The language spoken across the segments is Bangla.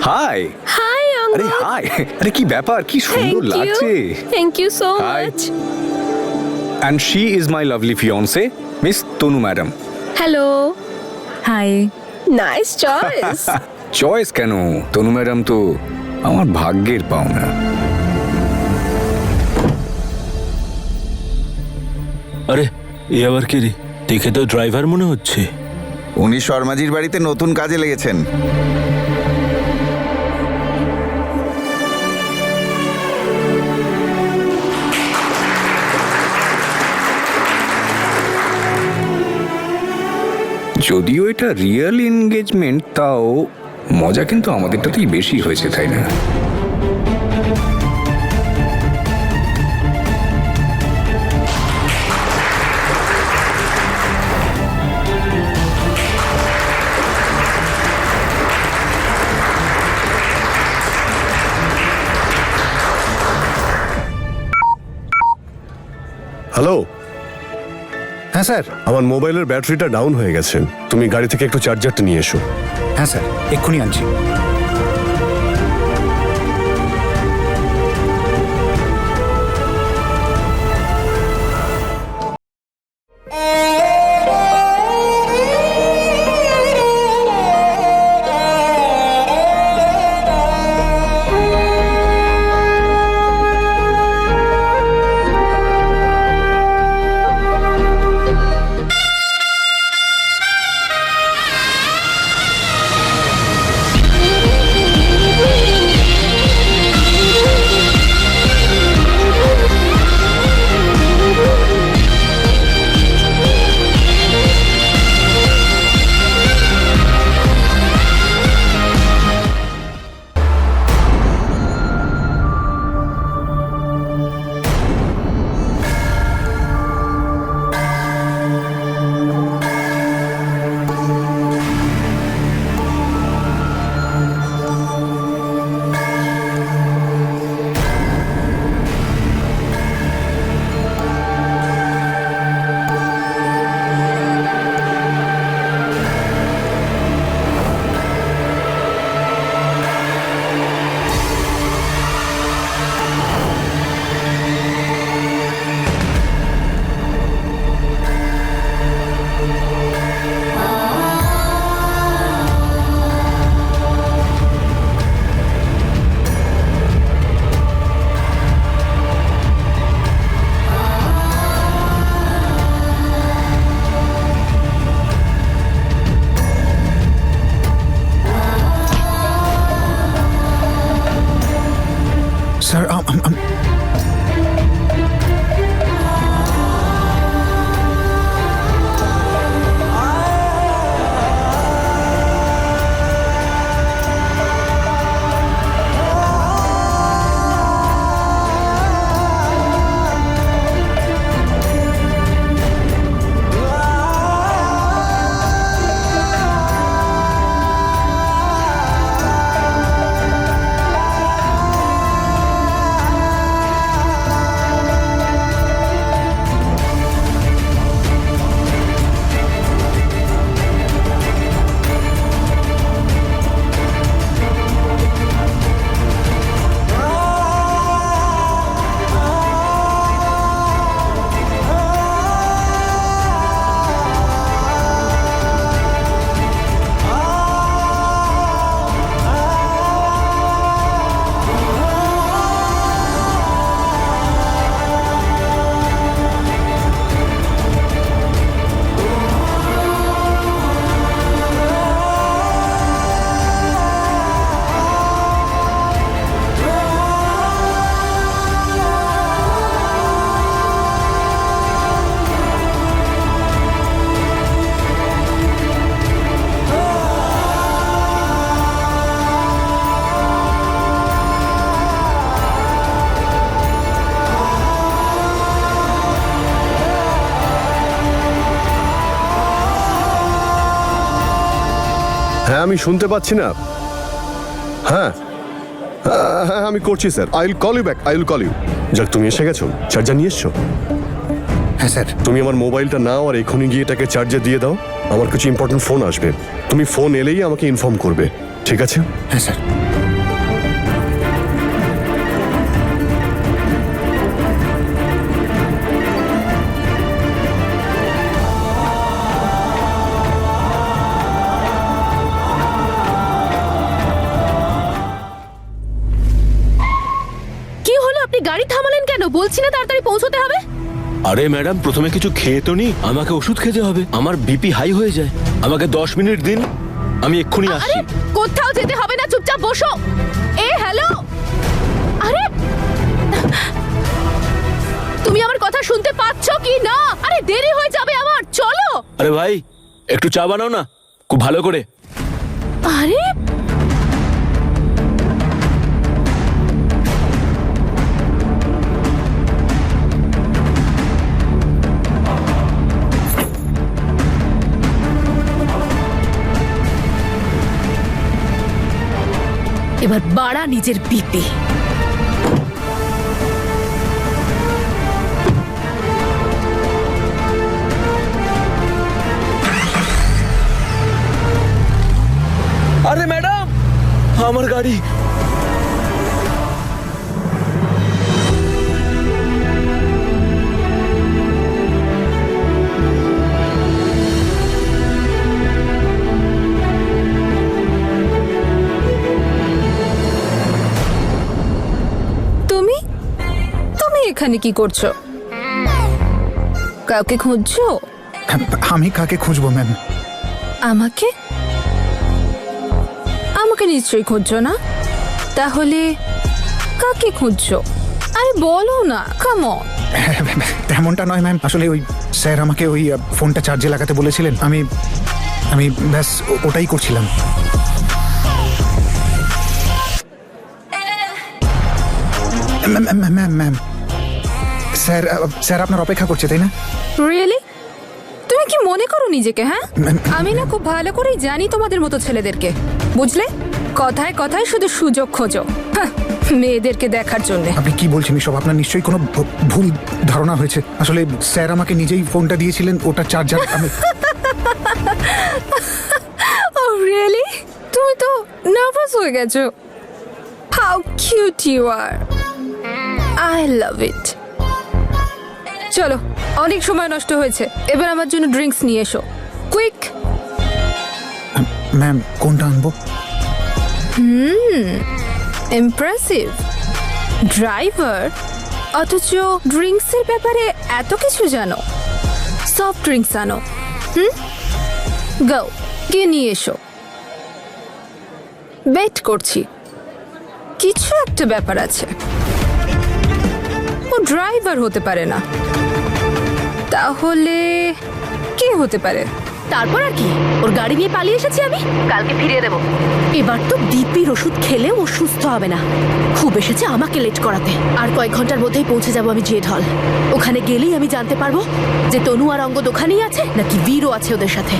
হাই। হাই আরে অঙ্গদ। হাই। আরে কি ব্যাপার, কি সুন্দর লাগছে। Thank you so Hi. Much. And she is my lovely fiance, Miss Tonu madam. Hello. Hi. Nice choice. Choice কেন, তনু ম্যাডাম তো আমার ভাগ্যের পাওনা। আরে এ আবার কে রে? দেখে তো ড্রাইভার মনে হচ্ছে। উনি শর্মাজির বাড়িতে নতুন কাজে লেগেছেন। যদিও এটা রিয়েল এনগেজমেন্ট, তাও মজা কিন্তু আমাদেরটাতেই বেশি হয়েছে, তাই না? হ্যালো, হ্যাঁ স্যার। আমার মোবাইলের ব্যাটারিটা ডাউন হয়ে গেছে, তুমি গাড়ি থেকে একটু চার্জারটা নিয়ে এসো। হ্যাঁ স্যার, এক্ষুনি আনছি। স্যার, হ্যাঁ, আমি শুনতে পাচ্ছি না। হ্যাঁ হ্যাঁ, আমি করছি sir. I will call you back, I will call you. যাক, তুমি এসে গেছো, চার্জার নিয়ে এসছো? হ্যাঁ স্যার। তুমি আমার মোবাইলটা নাও আর এক্ষুনি গিয়ে এটাকে চার্জে দিয়ে দাও। আমার কিছু ইম্পর্টেন্ট ফোন আসবে, তুমি ফোন এলেই আমাকে ইনফর্ম করবে, ঠিক আছে? হ্যাঁ স্যার। কি হলো, আপনি গাড়ি থামালেন কেন? বলছি না তাড়াতাড়ি পৌঁছতে হবে। আরে ম্যাডাম, প্রথমে কিছু খেয়ে তো নি, আমাকে ওষুধ খেতে হবে। আমার বিপি হাই হয়ে যায়। আমাকে 10 মিনিট দিন, আমি এক্ষুনি আরে আসছি। কোথাও যেতে হবে না, চুপচাপ বসো। হ্যালো। আরে তুমি আমার কথা শুনতে পাচ্ছ কি না? আরে দেরি হয়ে যাবে আমার, চলো। আরে ভাই, একটু চা বানাও না, খুব ভালো করে। আরে এবার বাড়া নিজের বিপি। আরে ম্যাডাম, আমার গাড়ি। তুমি তুমি এখানে কি করছো? কাউকে খুঁজছো? আমি কাকে খুঁজবো ম্যাম? আমাকে? আমাকে নিশ্চয়ই খুঁজছো না, তাহলে কাকে খুঁজছো? আরে বলো না, কাম অন। তেমনটা নয় ম্যাম, আসলে ওই স্যার আমাকে ওই ফোনটা চার্জে লাগাতে বলেছিলেন, আমি আমি ব্যাস ওটাই করছিলাম। ম্যাম ম্যাম, স্যার স্যার আপনার অপেক্ষা করছে, তাই না? রিয়েলি? তুমি কি মনে করো নিজেকে? হ্যাঁ, ম্যাম, আমি না খুব ভালো করেই জানি তোমাদের মতো ছেলেদেরকে, বুঝলে? কথায় কথায় শুধু সুযোগ খোঁজো, হ্যাঁ, মেয়েদেরকে দেখার জন্য। আপনি কি বলছেন এসব? আপনার নিশ্চয়ই কোনো ভুল ধারণা হয়েছে। আসলে স্যার আমাকে নিজেই ফোনটা দিয়েছিলেন, ওটা চার্জার আমি। Oh really? তুমি তো নার্ভাস হয়ে গেছো। How cute you are, I love it. চলো, অনেক সময় নষ্ট হয়েছে, এবার আমার জন্য ড্রিঙ্কস নিয়ে এসো, কুইক। ম্যাম কোনটা আনবো? ইমপ্রেসিভ ড্রাইভার, অথচ ড্রিঙ্কসের ব্যাপারে এত কিছু জানো। সফট ড্রিঙ্কস আনো। গাও, গিয়ে নিয়ে এসো। বেট করছি কিছু একটা ব্যাপার আছে। ও ড্রাইভার হতে পারে না, তাহলে কে হতে পারে? তারপর আর কি, ওর গাড়ি নিয়ে পালিয়ে এসেছি আমি, কালকে ফিরিয়ে দেব। এবার তো বিপির ওষুধ খেলে ও সুস্থ হবে না। খুব এসেছে আমাকে লেট করাতে। আর কয়েক ঘন্টার মধ্যেই পৌঁছে যাব আমি জেড হল। ওখানে গেলেই আমি জানতে পারবো যে তনু আর অঙ্গদ ওখানেই আছে নাকি বীরও আছে ওদের সাথে।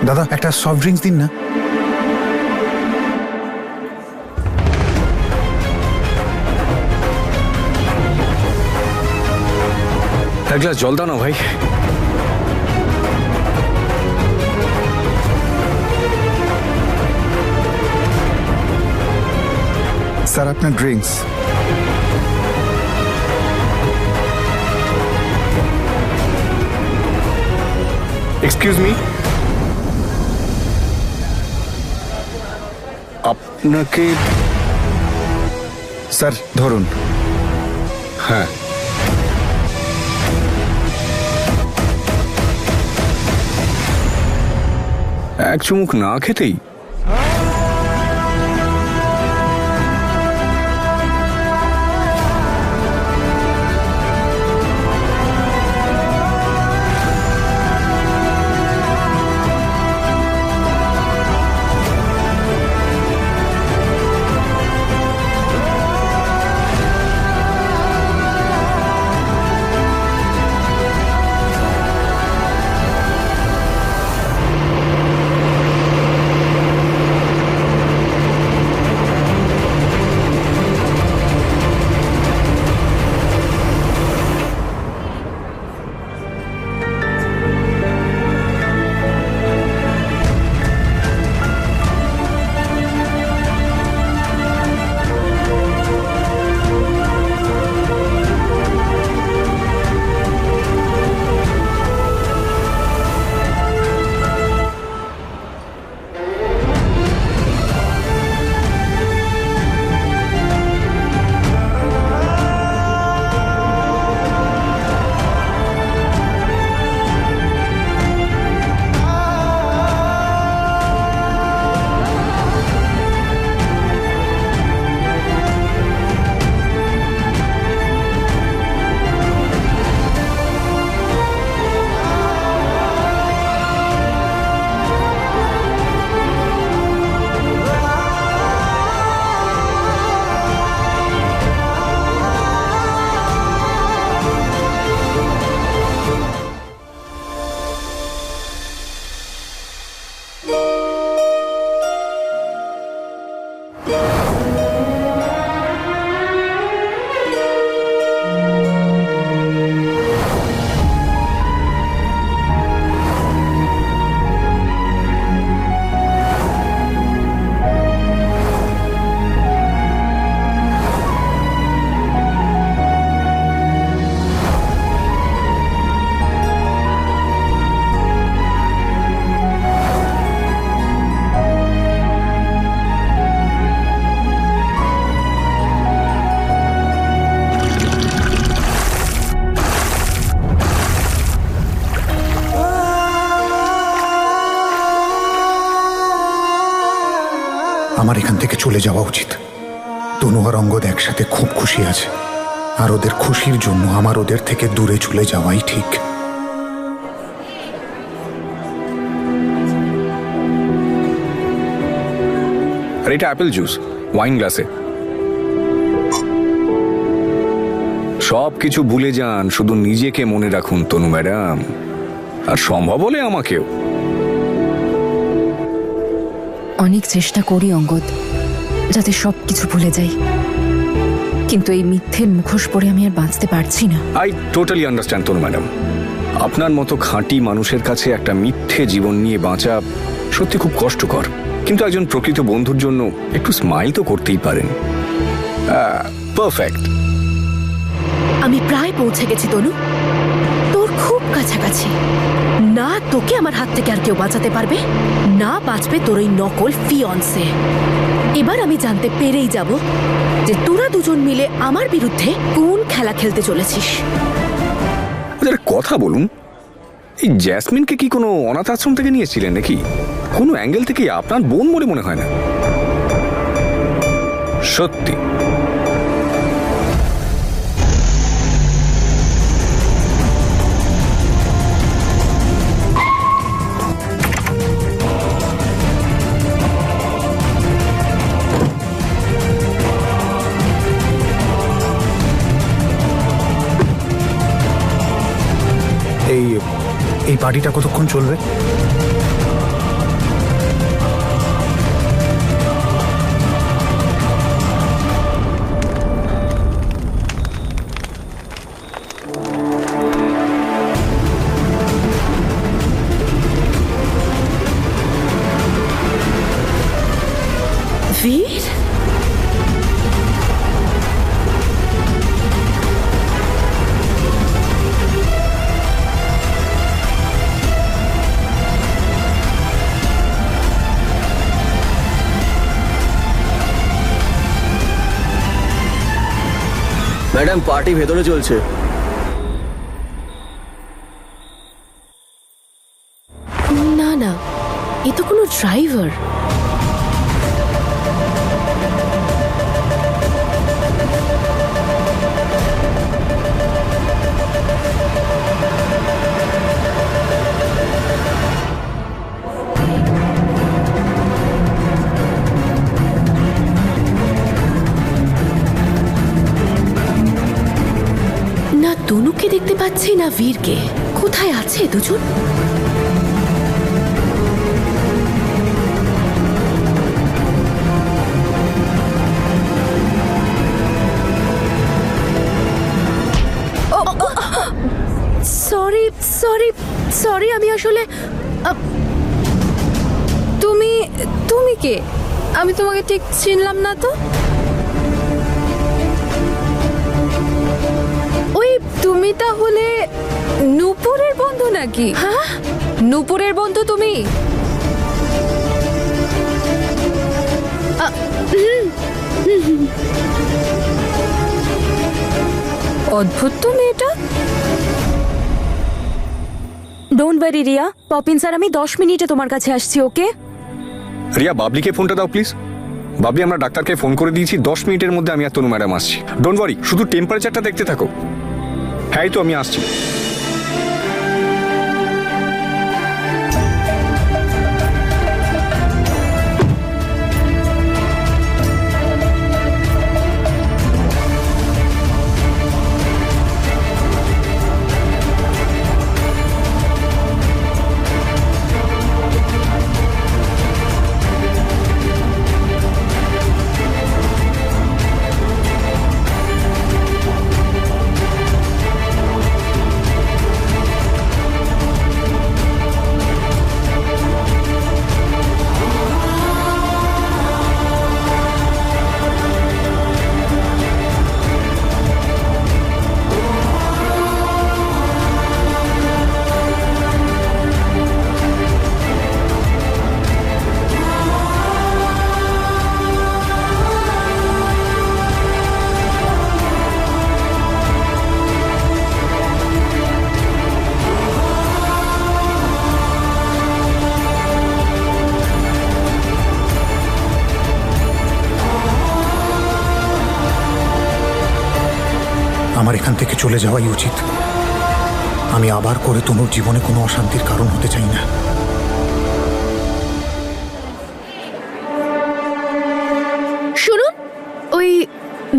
দাদা একটা সফট ড্রিঙ্কস দিন না। এক গ্লাস জল দাও না ভাই। স্যার আপনার ড্রিঙ্কস। এক্সকিউজ মি, আপনাকে? স্যার ধরুন। হ্যাঁ, এক চুমুক না খেতেই? আমার এখান থেকে চলে যাওয়া উচিত। তনু আর অঙ্গদ একসাথে খুব খুশি আছে, আর ওদের খুশির জন্য আমার ওদের থেকে দূরে চলে যাওয়াই ঠিক। আর এটা অ্যাপেল জুস, ওয়াইন গ্লাসে। সব কিছু ভুলে যান, শুধু নিজেকে মনে রাখুন তনু ম্যাডাম, আর সম্ভব হলে আমাকেও। অনেক চেষ্টা করি অঙ্গদ, যাতে সব কিছু ভুলে যাই, কিন্তু এই মিথ্যের মুখোশ পরে আমি আর বাঁচতে পারছি না। I totally understand Tanu madam. আপনার মতো খাঁটি মানুষের কাছে একটা মিথ্যে জীবন নিয়ে বাঁচা সত্যি খুব কষ্টকর, কিন্তু একজন প্রকৃত বন্ধুর জন্য একটু স্মাইল তো করতেই পারেন। পারফেক্ট। আমি প্রায় পৌঁছে গেছি তনু, তোর খুব কাছাকাছি। না তোকে আমার হাত থেকে আর কেউ বাঁচাতে পারবে, না বাঁচবে তোর ওই নকল ফিয়ন্সে। এবার আমি জানতে পেরেই যাব যে তোরা দুজন মিলে আমার বিরুদ্ধে কোন খেলা খেলতে চলেছিস। আচ্ছা, কথা বলুন, এই জ্যাসমিনকে কি কোনো অনাথ আশ্রম থেকে নিয়েছিলেন নাকি? কোনো অ্যাঙ্গেল থেকে আপনার বোন বলে মনে হয় না। সত্যি এই পার্টিটা কতক্ষণ চলবে? বীর, ম্যাডাম পার্টি ভেতরে চলছে। না না, এ তো কোনো ড্রাইভার। না তনুকে দেখতে পাচ্ছি, না বীরকে। কোথায় আছে দুজন? সরি সরি সরি, আমি আসলে তুমি তুমি কে? আমি তোমাকে ঠিক চিনলাম না তো। ওই তুমি তাহলে নূপুরের বন্ধু নাকি? হ্যাঁ, নূপুরের বন্ধু তুমি? অদ্ভুত তো মেয়েটা। ডোন্ট ওয়ারি রিয়া, পপিন স্যার আমি 10 মিনিটে তোমার কাছে আসছি। ওকে রিয়া, বাবলিকে ফোনটা দাও প্লিজ। বাবলি, আমরা ডাক্তারকে ফোন করে দিয়েছি, 10 মিনিটের মধ্যে আমি আর তনু ম্যাডাম আসছি। ডোন্ট ওয়ারি, শুধু টেম্পারেচারটা দেখতে থাকো। হ্যাঁ, তো আমি আসছি। আমার এখান থেকে চলে যাওয়াই উচিত। আমি আবার করে তনুর জীবনে কোনো অশান্তির কারণ হতে চাই না। শুনুন, ওই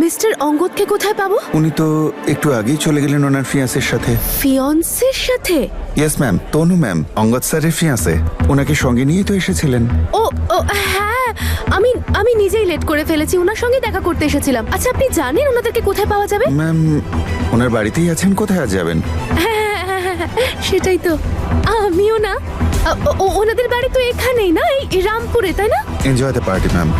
মিস্টার অঙ্গদকে কোথায় পাবো? উনি তো একটু আগেই চলে গেলেন ওনার ফিয়ান্সের সাথে। ফিয়ন্সের সাথে? ইয়েস ম্যাম, তনু ম্যাম, অঙ্গদ স্যারের ফিয়ান্সে। ওনাকে সঙ্গে নিয়েই তো এসেছিলেন। ও ও হ্যাঁ, আমি নিজেই লেট করে ফেলেছি, ওনার সঙ্গে দেখা করতে এসেছিলাম। আচ্ছা, আপনি জানেন ওনাদেরকে কোথায় পাওয়া যাবে? ম্যাম, ওনার বাড়িতেই আছেন, কোথায় আর যাবেন? হ্যাঁ, সেটাই তো। আমিও না। ওনাদের বাড়ি তো এখানেই না, এই রামপুরে, তাই না? Enjoy the party ma'am.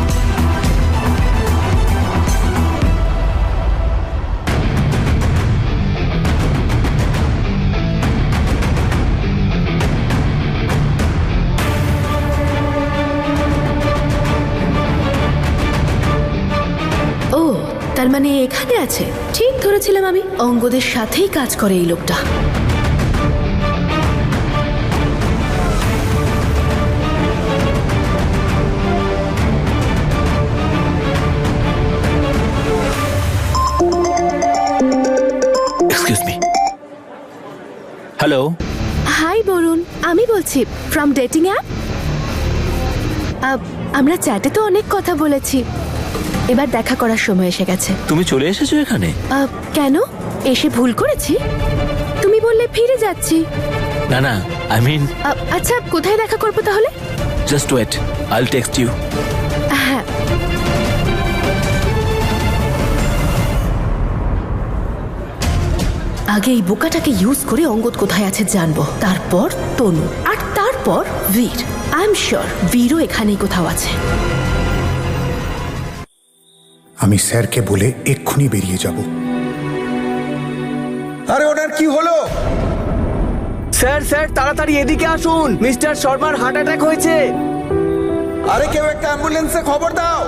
ও, তার মানে এখানে আছে। ঠিক ধরেছিলাম আমি, অঙ্গদের সাথেই কাজ করে এই লোকটা। Excuse me. Hello. Hi Varun, আমি বলছি ফ্রম ডেটিং অ্যাপ। আমরা চ্যাটে তো অনেক কথা বলেছি, এবার দেখা করার সময় এসে গেছে। তুমি চলে এসেছো এখানে? কেন, এসে ভুল করেছি? তুমি বললে ফিরে যাচ্ছি। না না, আই মিন আচ্ছা, কোথায় দেখা করবো তাহলে? জাস্ট ওয়েট, আইল টেক্সট ইউ। হ্যাঁ। আগে এই বোকাটাকে ইউজ করে অঙ্গদ কোথায় আছে জানবো, তারপর তনু, আর তারপর বীর। আই এম শিওর বীরও এখানেই কোথাও আছে। আমি স্যারকে বলে এক্ষুনি বেরিয়ে যাব। আরে ওনার কি হলো? স্যার স্যার তাড়াতাড়ি এদিকে আসুন, মিস্টার শর্মার হার্ট অ্যাটাক হয়েছে। আরে কেউ একটা অ্যাম্বুলেন্সে খবর দাও।